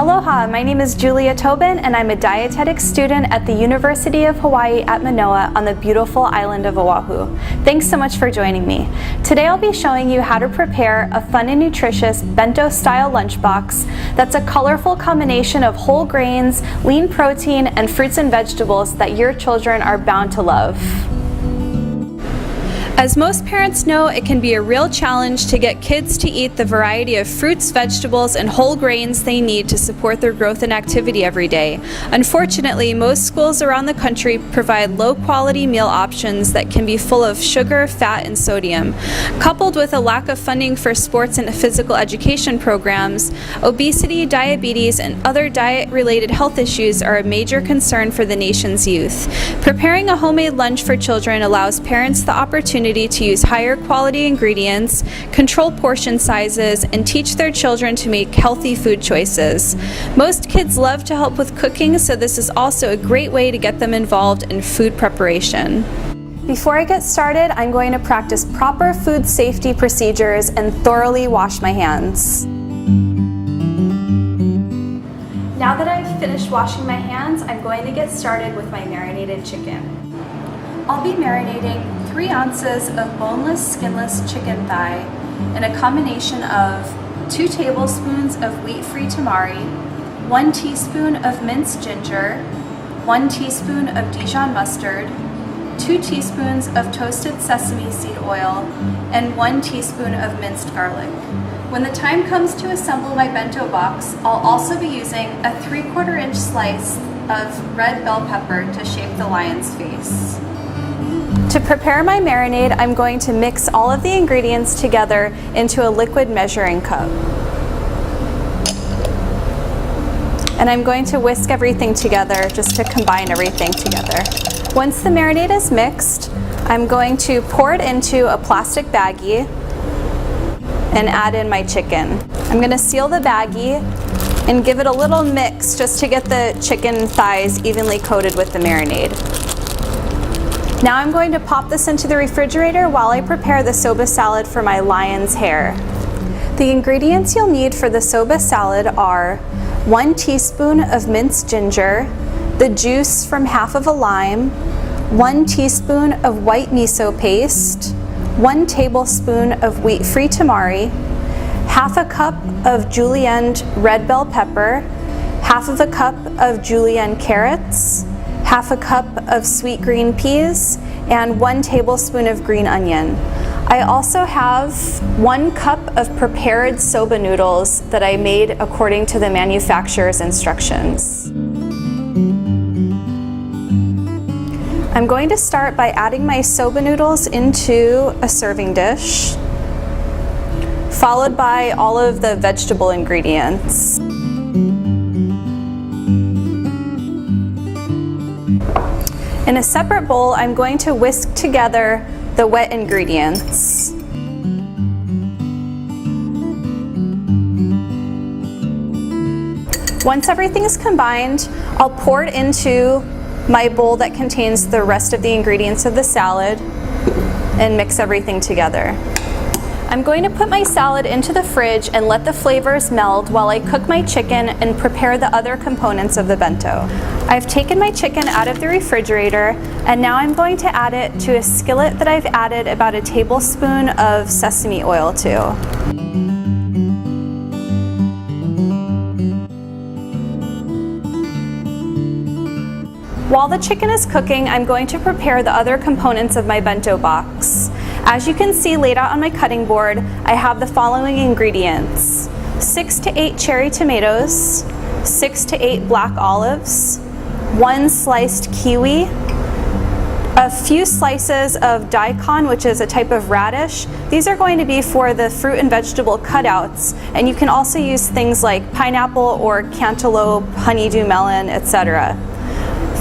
Aloha, my name is Julia Tobin and I'm a dietetic student at the University of Hawaii at Manoa on the beautiful island of Oahu. Thanks so much for joining me. Today I'll be showing you how to prepare a fun and nutritious bento-style lunchbox that's a colorful combination of whole grains, lean protein, and fruits and vegetables that your children are bound to love. As most parents know, it can be a real challenge to get kids to eat the variety of fruits, vegetables, and whole grains they need to support their growth and activity every day. Unfortunately, most schools around the country provide low-quality meal options that can be full of sugar, fat, and sodium. Coupled with a lack of funding for sports and physical education programs, obesity, diabetes, and other diet-related health issues are a major concern for the nation's youth. Preparing a homemade lunch for children allows parents the opportunity to use higher quality ingredients, control portion sizes, and teach their children to make healthy food choices. Most kids love to help with cooking, so this is also a great way to get them involved in food preparation. Before I get started, I'm going to practice proper food safety procedures and thoroughly wash my hands. Now that I've finished washing my hands, I'm going to get started with my marinated chicken. I'll be marinating 3 ounces of boneless, skinless chicken thigh in a combination of 2 tablespoons of wheat-free tamari, 1 teaspoon of minced ginger, 1 teaspoon of Dijon mustard, 2 teaspoons of toasted sesame seed oil, and 1 teaspoon of minced garlic. When the time comes to assemble my bento box, I'll also be using a 3/4 inch slice of red bell pepper to shape the lion's face. To prepare my marinade, I'm going to mix all of the ingredients together into a liquid measuring cup. And I'm going to whisk everything together just to combine everything together. Once the marinade is mixed, I'm going to pour it into a plastic baggie and add in my chicken. I'm going to seal the baggie and give it a little mix just to get the chicken thighs evenly coated with the marinade. Now I'm going to pop this into the refrigerator while I prepare the soba salad for my lion's hair. The ingredients you'll need for the soba salad are 1 teaspoon of minced ginger, the juice from half of a lime, 1 teaspoon of white miso paste, 1 tablespoon of wheat-free tamari, half a cup of julienned red bell pepper, half of a cup of julienne carrots, half a cup of sweet green peas, and 1 tablespoon of green onion. I also have 1 cup of prepared soba noodles that I made according to the manufacturer's instructions. I'm going to start by adding my soba noodles into a serving dish, followed by all of the vegetable ingredients. In a separate bowl, I'm going to whisk together the wet ingredients. Once everything is combined, I'll pour it into my bowl that contains the rest of the ingredients of the salad and mix everything together. I'm going to put my salad into the fridge and let the flavors meld while I cook my chicken and prepare the other components of the bento. I've taken my chicken out of the refrigerator and now I'm going to add it to a skillet that I've added about a tablespoon of sesame oil to. While the chicken is cooking, I'm going to prepare the other components of my bento box. As you can see laid out on my cutting board, I have the following ingredients: 6 to 8 cherry tomatoes, 6 to 8 black olives, 1 sliced kiwi, a few slices of daikon, which is a type of radish. These are going to be for the fruit and vegetable cutouts, and you can also use things like pineapple or cantaloupe, honeydew melon, etc.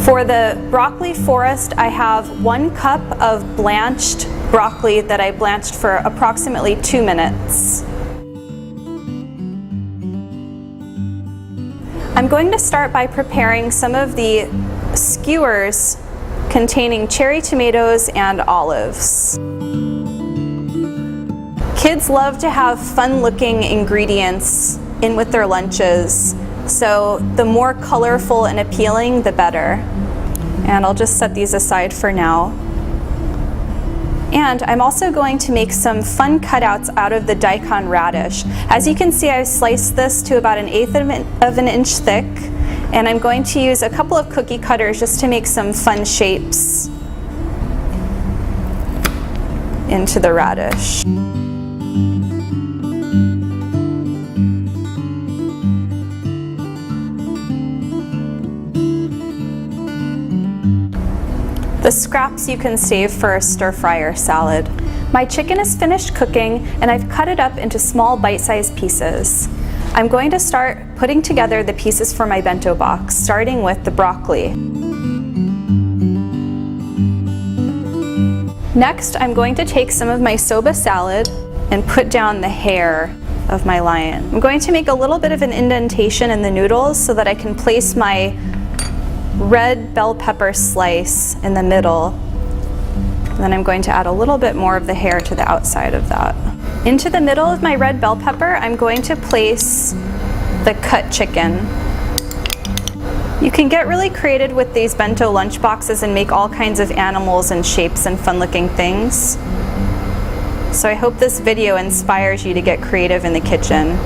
For the broccoli forest, I have 1 cup of blanched broccoli that I blanched for approximately 2 minutes. I'm going to start by preparing some of the skewers containing cherry tomatoes and olives. Kids love to have fun-looking ingredients in with their lunches, So the more colorful and appealing, the better. And I'll just set these aside for now. And I'm also going to make some fun cutouts out of the daikon radish. As you can see, I've sliced this to about 1/8 of an inch thick, and I'm going to use a couple of cookie cutters just to make some fun shapes into the radish. The scraps you can save for a stir fry or salad. My chicken is finished cooking and I've cut it up into small bite-sized pieces. I'm going to start putting together the pieces for my bento box, starting with the broccoli. Next, I'm going to take some of my soba salad and put down the hair of my lion. I'm going to make a little bit of an indentation in the noodles so that I can place my red bell pepper slice in the middle. And then I'm going to add a little bit more of the hair to the outside of that. Into the middle of my red bell pepper, I'm going to place the cut chicken. You can get really creative with these bento lunch boxes and make all kinds of animals and shapes and fun looking things. So I hope this video inspires you to get creative in the kitchen.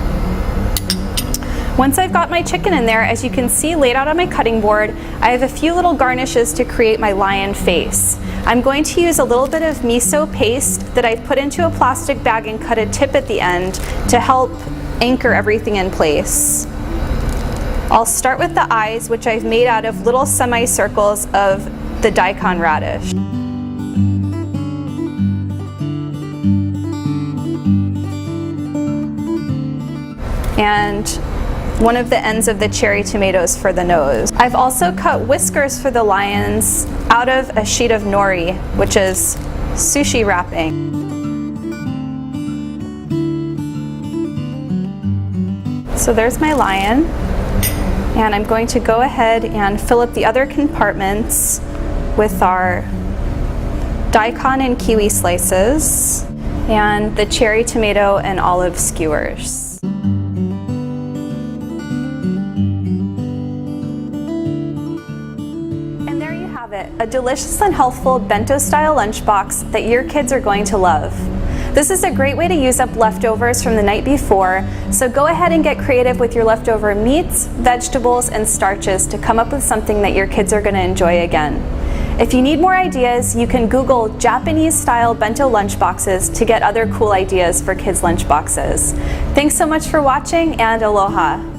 Once I've got my chicken in there, as you can see laid out on my cutting board, I have a few little garnishes to create my lion face. I'm going to use a little bit of miso paste that I've put into a plastic bag and cut a tip at the end to help anchor everything in place. I'll start with the eyes, which I've made out of little semicircles of the daikon radish. And one of the ends of the cherry tomatoes for the nose. I've also cut whiskers for the lions out of a sheet of nori, which is sushi wrapping. So there's my lion, and I'm going to go ahead and fill up the other compartments with our daikon and kiwi slices and the cherry tomato and olive skewers. A delicious and healthful bento-style lunchbox that your kids are going to love. This is a great way to use up leftovers from the night before, so go ahead and get creative with your leftover meats, vegetables, and starches to come up with something that your kids are going to enjoy again. If you need more ideas, you can Google Japanese-style bento lunchboxes to get other cool ideas for kids' lunchboxes. Thanks so much for watching, and aloha!